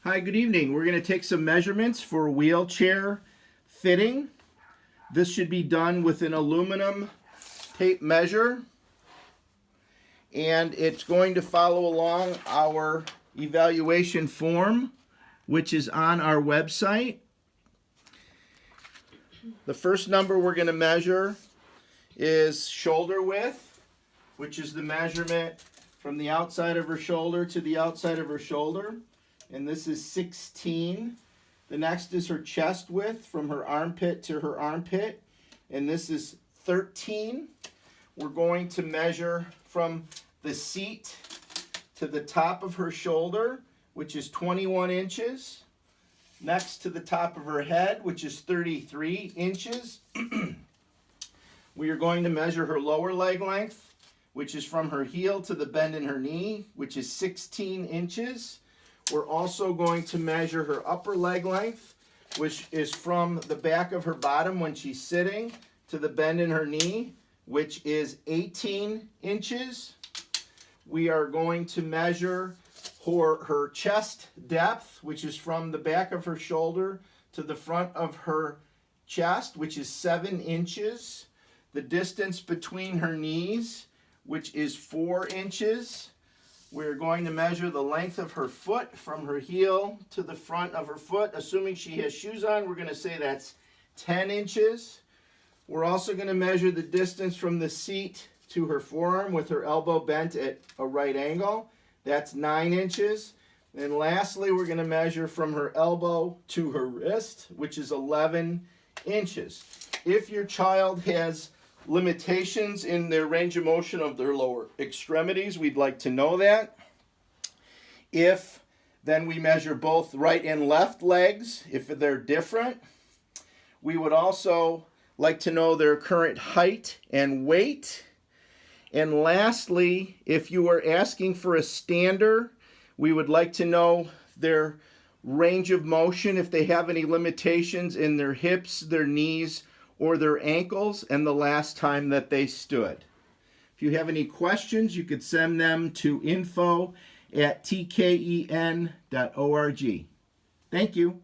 Hi, good evening. We're going to take some measurements for wheelchair fitting. This should be done with an aluminum tape measure, and it's going to follow along our evaluation form, which is on our website. The first number we're going to measure is shoulder width, which is the measurement from the outside of her shoulder to the outside of her shoulder. And this is 16. The next is her chest width from her armpit to her armpit, and this is 13. We're going to measure from the seat to the top of her shoulder, which is 21 inches. Next to the top of her head, which is 33 inches. We are going to measure her lower leg length, which is from her heel to the bend in her knee, which is 16 inches. We're also going to measure her upper leg length, which is from the back of her bottom when she's sitting to the bend in her knee, which is 18 inches. We are going to measure her chest depth, which is from the back of her shoulder to the front of her chest, which is 7 inches. The distance between her knees, which is 4 inches. We're going to measure the length of her foot from her heel to the front of her foot. Assuming she has shoes on, we're going to say that's 10 inches. We're also going to measure the distance from the seat to her forearm with her elbow bent at a right angle. That's 9 inches. And lastly, we're going to measure from her elbow to her wrist, which is 11 inches. If your child has limitations in their range of motion of their lower extremities, we'd like to know that. If then we measure both right and left legs, if they're different. We would also like to know their current height and weight. And lastly, if you are asking for a stander, we would like to know their range of motion, if they have any limitations in their hips, their knees, or their ankles, and the last time that they stood. If you have any questions, you could send them to info@tkeen.org. Thank you.